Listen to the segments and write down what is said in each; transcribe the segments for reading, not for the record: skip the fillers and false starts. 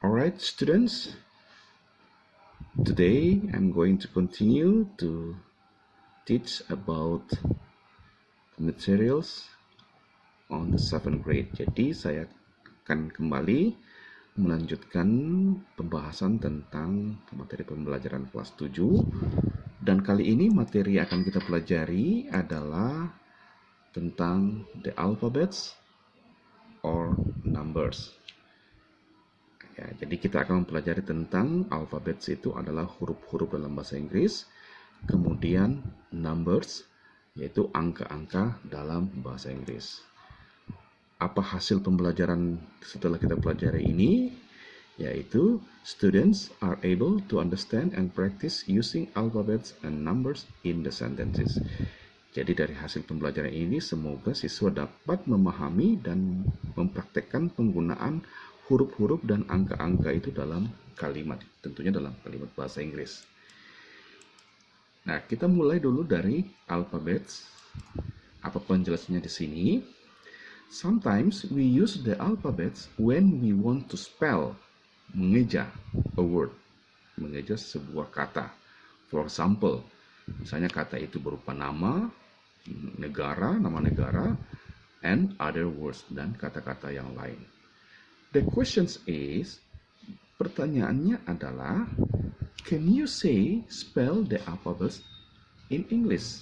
Alright, students, today I'm going to continue to teach about materials on the 7th grade. Jadi saya akan kembali melanjutkan pembahasan tentang materi pembelajaran kelas 7. Dan kali ini materi yang akan kita pelajari adalah tentang the alphabets or numbers. Ya, jadi kita akan mempelajari tentang alphabets itu adalah huruf-huruf dalam bahasa Inggris, kemudian numbers yaitu angka-angka dalam bahasa Inggris. Apa hasil pembelajaran setelah kita pelajari ini? Yaitu students are able to understand and practice using alphabets and numbers in the sentences. Jadi dari hasil pembelajaran ini semoga siswa dapat memahami dan mempraktekkan penggunaan huruf-huruf dan angka-angka itu dalam kalimat, tentunya dalam kalimat bahasa Inggris. Nah, kita mulai dulu dari alphabets. Apa penjelasannya di sini? Sometimes we use the alphabets when we want to spell, mengeja a word, mengeja sebuah kata. For example, misalnya kata itu berupa nama negara, and other words, dan kata-kata yang lain. The question is, pertanyaannya adalah, can you spell the alphabets in English?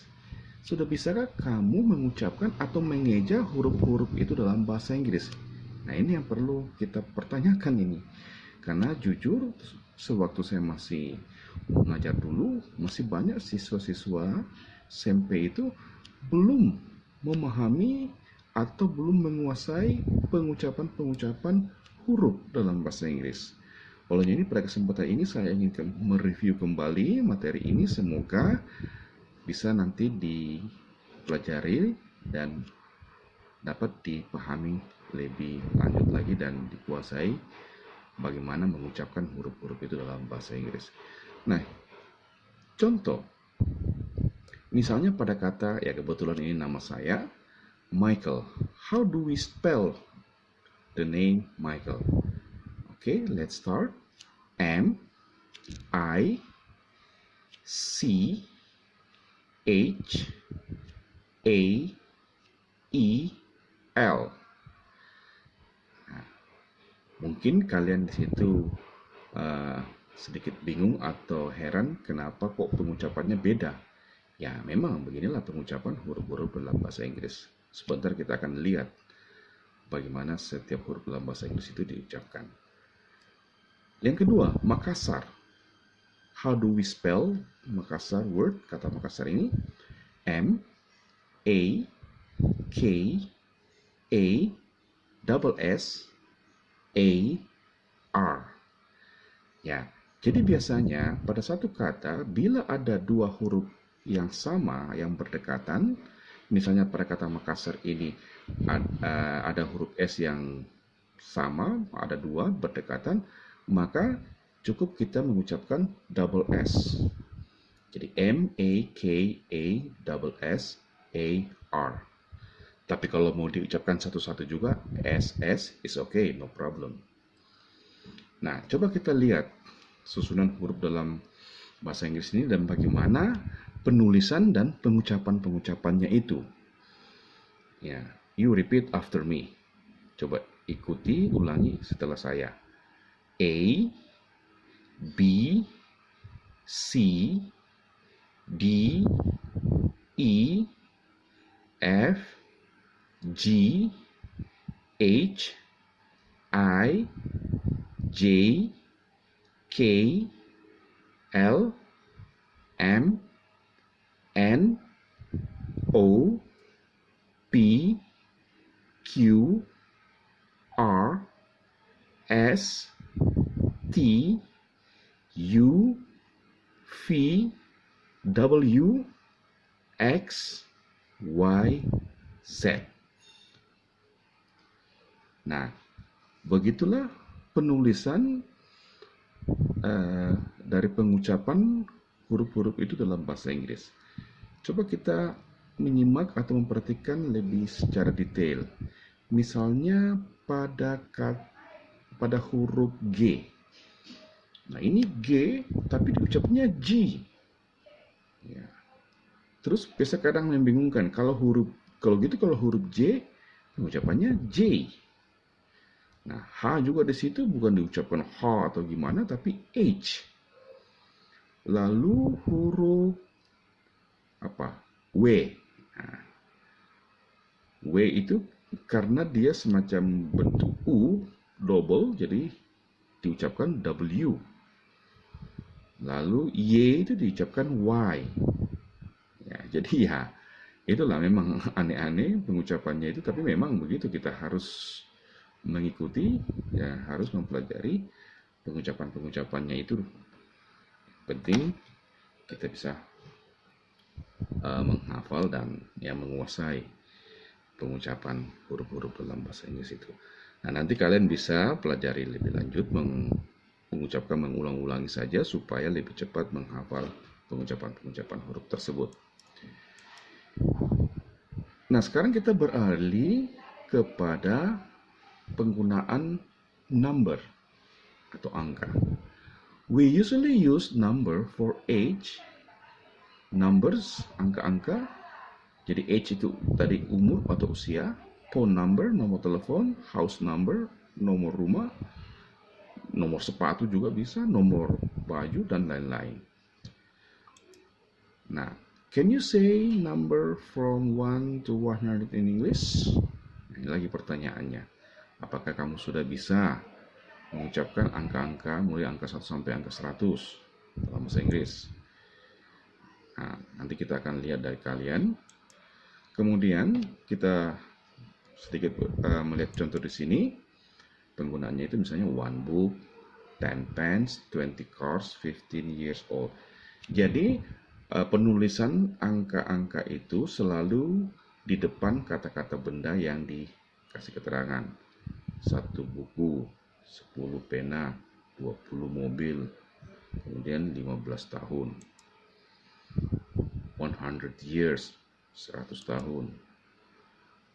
Sudah bisakah kamu mengucapkan atau mengeja huruf-huruf itu dalam bahasa Inggris? Nah, ini yang perlu kita pertanyakan ini. Karena jujur, sewaktu saya masih mengajar dulu, masih banyak siswa-siswa SMP itu belum memahami atau belum menguasai pengucapan-pengucapan huruf dalam bahasa Inggris. Oleh ini pada kesempatan ini saya ingin mereview kembali materi ini, semoga bisa nanti dipelajari dan dapat dipahami lebih lanjut lagi dan dikuasai bagaimana mengucapkan huruf-huruf itu dalam bahasa Inggris. Nah, contoh, misalnya pada kata, ya kebetulan ini nama saya, Michael. How do we spell the name Michael? Okay, let's start. M I C H A E L. Nah, mungkin kalian di situ sedikit bingung atau heran kenapa kok pengucapannya beda. Ya, memang beginilah pengucapan huruf-huruf dalam bahasa Inggris. Sebentar kita akan lihat bagaimana setiap huruf dalam bahasa Inggris itu diucapkan. Yang kedua, Makassar. How do we spell Makassar word? Kata Makassar ini M A K A S A R. Ya, jadi biasanya pada satu kata bila ada dua huruf yang sama, yang berdekatan, misalnya pada kata Makassar ini ada huruf S yang sama, ada dua berdekatan, maka cukup kita mengucapkan double S. Jadi M A K A S A R. Tapi kalau mau diucapkan satu-satu juga, S is okay, no problem. Nah, coba kita lihat susunan huruf dalam bahasa Inggris ini dan bagaimana penulisan dan pengucapan-pengucapannya itu. Ya, you repeat after me. Coba ikuti, ulangi setelah saya. A, B, C, D, E, F, G, H, I, J, K, L, M, N, O, P, Q, R, S, T, U, V, W, X, Y, Z. Nah, begitulah penulisan dari pengucapan huruf-huruf itu dalam bahasa Inggris. Coba kita menyimak atau memperhatikan lebih secara detail. Misalnya pada pada huruf G. Nah, ini G, tapi diucapnya G. Ya. Terus biasa kadang membingungkan, kalau huruf J, pengucapannya J. Nah, H juga di situ bukan diucapkan H atau gimana, tapi H. Lalu huruf W. Nah, W itu karena dia semacam bentuk U double, jadi diucapkan W. Lalu Y itu diucapkan Y. Ya, jadi ya itulah, memang aneh-aneh pengucapannya itu, tapi memang begitu, kita harus mengikuti, ya harus mempelajari pengucapannya itu. Penting kita bisa menghafal dan ya menguasai pengucapan huruf-huruf dalam bahasa Inggris itu. Nah, nanti kalian bisa pelajari lebih lanjut, mengucapkan, mengulang-ulangi saja supaya lebih cepat menghafal pengucapan-pengucapan huruf tersebut. Nah, sekarang kita beralih kepada penggunaan number atau angka. We usually use number for age, numbers, angka-angka. Jadi age itu tadi umur atau usia, phone number, nomor telepon, house number, nomor rumah, nomor sepatu juga bisa, nomor baju, dan lain-lain. Nah, can you say number from 1 to 100 in English? Ini lagi pertanyaannya. Apakah kamu sudah bisa mengucapkan angka-angka mulai angka 1 sampai angka 100 dalam bahasa Inggris? Nah, nanti kita akan lihat dari kalian. Kemudian kita sedikit melihat contoh di sini. Penggunaannya itu misalnya 1 book, 10 pens, 20 cars, 15 years old. Jadi penulisan angka-angka itu selalu di depan kata-kata benda yang dikasih keterangan. 1 buku, 10 pena, 20 mobil, kemudian 15 tahun. 100 years, 100 tahun.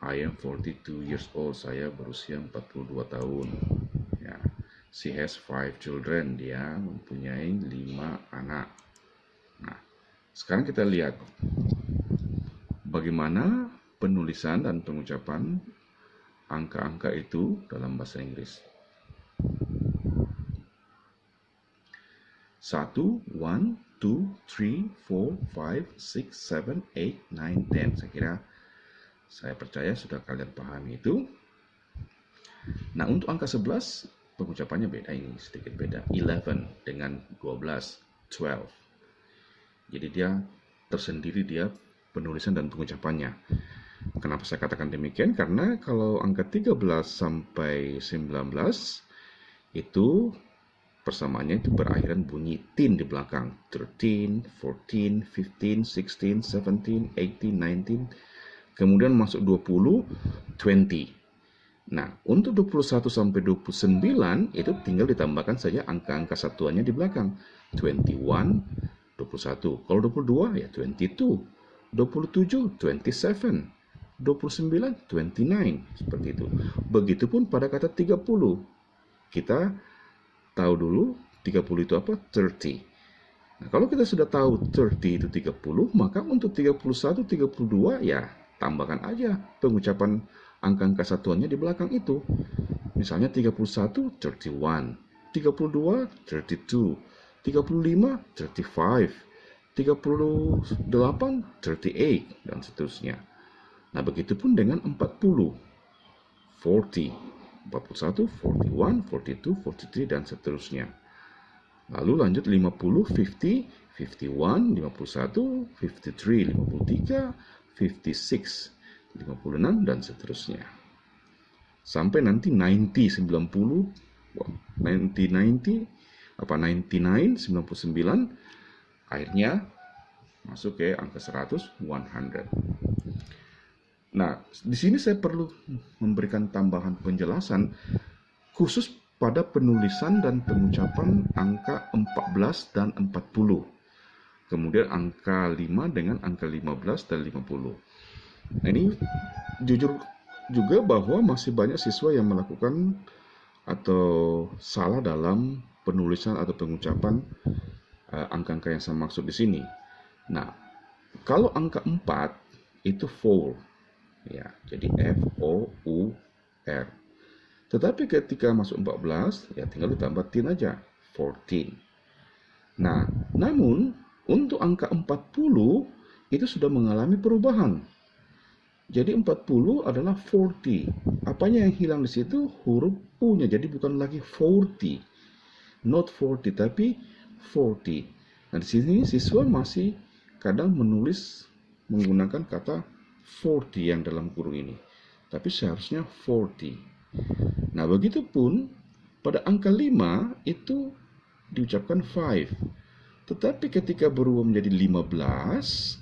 I am 42 years old, saya berusia 42 tahun. Ya. She has 5 children, dia mempunyai 5 anak. Nah, sekarang kita lihat bagaimana penulisan dan pengucapan angka-angka itu dalam bahasa Inggris. 1, 1, 2, 3, 4, 5, 6, 7, 8, 9, 10. Saya percaya sudah kalian pahami itu. Nah, untuk angka 11, pengucapannya beda, ini sedikit beda. 11 dengan 12, 12. Jadi dia tersendiri, dia penulisan dan pengucapannya. Kenapa saya katakan demikian? Karena kalau angka 13 sampai 19 itu persamaannya itu berakhiran bunyi tin di belakang. 13, 14, 15, 16, 17, 18, 19. Kemudian masuk 20, 20. Nah, untuk 21 sampai 29 itu tinggal ditambahkan saja angka-angka satuannya di belakang. 21, 21. Kalau 22 ya 22. 27, 27. 29, 29. Seperti itu. Begitupun pada kata 30. Kita tahu dulu 30 itu apa? 30. Nah, kalau kita sudah tahu 30 itu 30, maka untuk 31, 32 ya tambahkan aja pengucapan angka-angka satuannya di belakang itu. Misalnya 31, 31, 32, 32, 35, 35, 38, 38, dan seterusnya. Nah, begitupun dengan 40, 40, 41, 41, 42, 43, dan seterusnya. Lalu lanjut 50, 50, 51, 51, 53, 53, 56, 56, dan seterusnya. Sampai nanti 90, 90, 99, 99, akhirnya masuk ke angka 100, 100. Nah, di sini saya perlu memberikan tambahan penjelasan khusus pada penulisan dan pengucapan angka 14 dan 40. Kemudian angka 5 dengan angka 15 dan 50. Nah, ini jujur juga bahwa masih banyak siswa yang melakukan atau salah dalam penulisan atau pengucapan angka-angka yang saya maksud di sini. Nah, kalau angka 4 itu four, ya, jadi F-O-U-R. Tetapi ketika masuk 14, ya tinggal ditambah tin aja, 14. Nah, namun untuk angka 40 itu sudah mengalami perubahan. Jadi 40 adalah 40. Apanya yang hilang di situ? Huruf U-nya. Jadi bukan lagi 40. Not 40, tapi 40. Nah, di sini siswa masih kadang menulis menggunakan kata 40 yang dalam kurung ini. Tapi seharusnya 40. Nah, begitupun pada angka 5 itu diucapkan 5. Tetapi ketika berubah menjadi 15,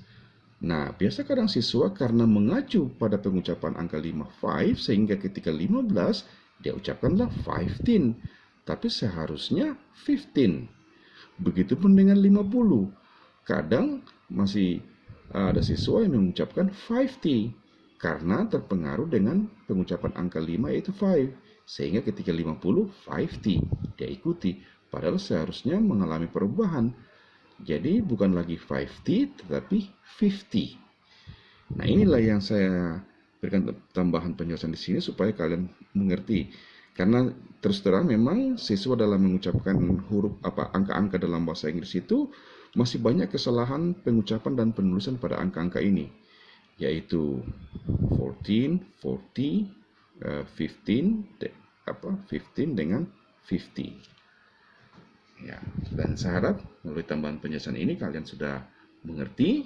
nah, biasa kadang siswa karena mengacu pada pengucapan angka 5, 5, sehingga ketika 15, dia ucapkanlah 15. Tapi seharusnya 15. Begitupun dengan 50. Kadang masih ada siswa yang mengucapkan 50 karena terpengaruh dengan pengucapan angka 5 yaitu 5. Sehingga ketika 50, 50 dia ikuti. Padahal seharusnya mengalami perubahan. Jadi bukan lagi 50 tetapi 50. Nah, inilah yang saya berikan tambahan penjelasan di sini supaya kalian mengerti. Karena terus terang memang siswa dalam mengucapkan huruf angka-angka dalam bahasa Inggris itu masih banyak kesalahan pengucapan dan penulisan pada angka-angka ini, yaitu 14, 40, 15 dengan 50. Ya, dan saya harap melalui tambahan penjelasan ini kalian sudah mengerti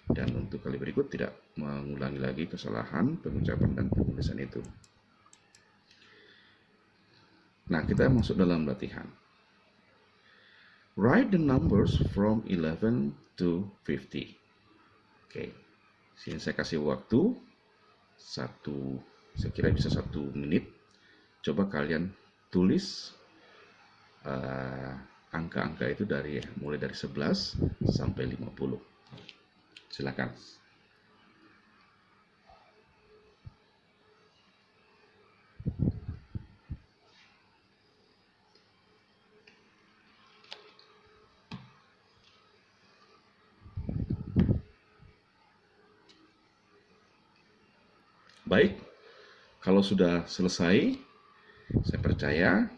dan untuk kali berikut tidak mengulangi lagi kesalahan pengucapan dan penulisan itu. Nah, kita masuk dalam latihan. Write the numbers from 11 to 50. Oke, sini saya kasih waktu saya kira bisa 1 menit. Coba kalian tulis angka-angka itu mulai dari 11 sampai 50. Silakan. Baik, kalau sudah selesai, saya percaya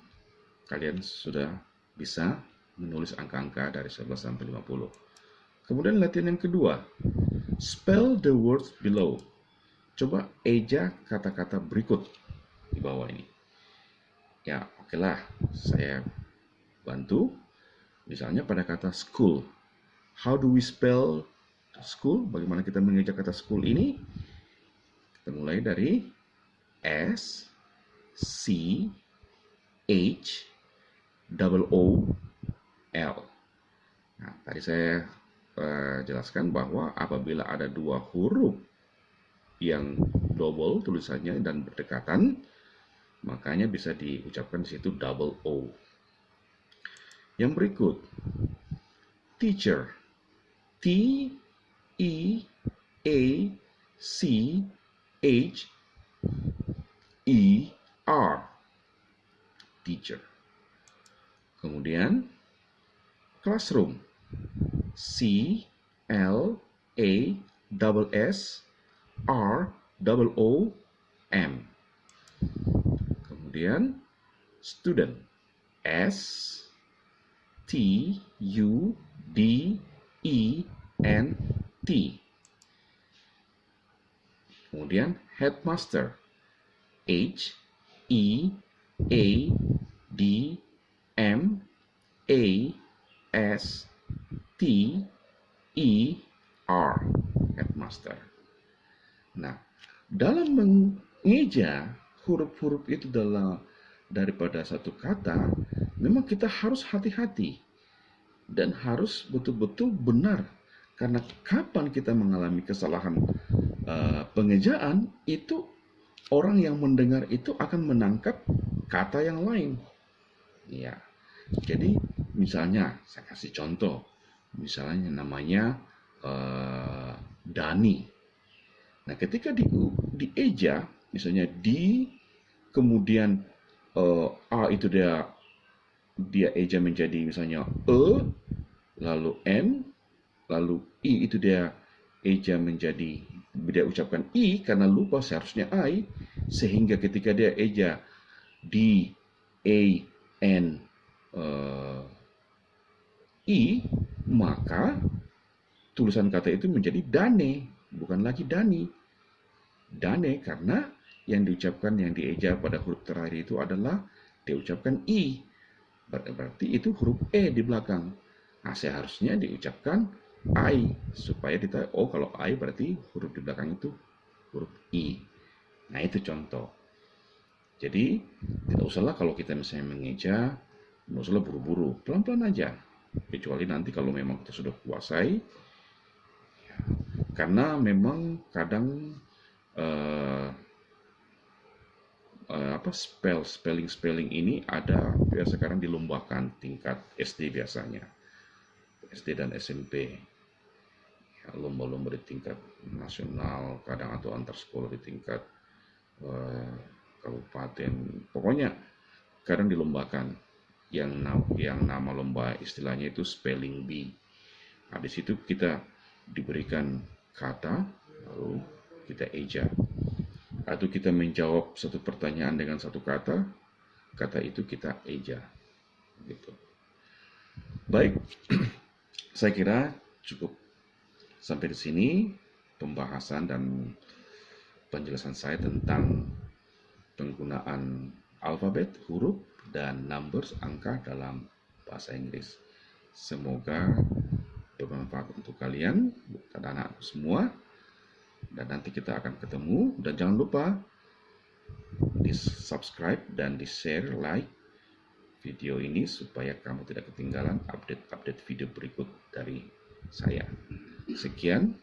kalian sudah bisa menulis angka-angka dari 11 sampai 50. Kemudian latihan yang kedua, spell the words below. Coba eja kata-kata berikut di bawah ini. Ya, oke lah, saya bantu. Misalnya pada kata school. How do we spell school? Bagaimana kita mengeja kata school ini? Kita mulai dari S, C, H, double O, L. Nah, tadi saya jelaskan bahwa apabila ada 2 huruf yang double tulisannya dan berdekatan, makanya bisa diucapkan di situ double O. Yang berikut, teacher. T, E, A, C, H, E, R. Teacher. Kemudian classroom. C, L, A, double S, R, double O, M. Kemudian student. S, T, U, D, E, N, T. Kemudian headmaster. H, E, A, D, M, A, S, T, E, R. Headmaster. Nah, dalam mengeja huruf-huruf itu daripada satu kata, memang kita harus hati-hati dan harus betul-betul benar. Karena kapan kita mengalami kesalahan pengejaan, itu orang yang mendengar itu akan menangkap kata yang lain. Ya, jadi misalnya saya kasih contoh, misalnya namanya Dani. Nah, ketika dieja, misalnya di kemudian A itu dia eja menjadi misalnya lalu M, lalu I itu dia eja menjadi, dia ucapkan I karena lupa seharusnya I, sehingga ketika dia eja D A N I, maka tulisan kata itu menjadi dane, bukan lagi dani. Dane karena yang diucapkan, yang dieja pada huruf terakhir itu adalah diucapkan I. Berarti itu huruf E di belakang. Nah, seharusnya diucapkan I supaya kita, oh kalau I berarti huruf di belakang itu huruf I. Nah, itu contoh. Jadi tidak usahlah kalau kita misalnya mengeja, tidak usahlah buru-buru, pelan-pelan aja. Kecuali nanti kalau memang kita sudah kuasai, karena memang kadang spelling ini ada ya, sekarang dilombakan tingkat SD biasanya, SD dan SMP, ya, lomba-lomba di tingkat nasional kadang atau antar sekolah di tingkat kabupaten, pokoknya kadang dilombakan yang nama lomba istilahnya itu spelling bee. Nah, di situ kita diberikan kata lalu kita eja, atau kita menjawab satu pertanyaan dengan satu kata, kata itu kita eja. Gitu. Baik, saya kira cukup sampai di sini pembahasan dan penjelasan saya tentang penggunaan alfabet, huruf, dan numbers, angka dalam bahasa Inggris. Semoga bermanfaat untuk kalian, anak-anak semua. Dan nanti kita akan ketemu, dan jangan lupa di subscribe dan di share, like video ini supaya kamu tidak ketinggalan update-update video berikut dari saya. Sekian,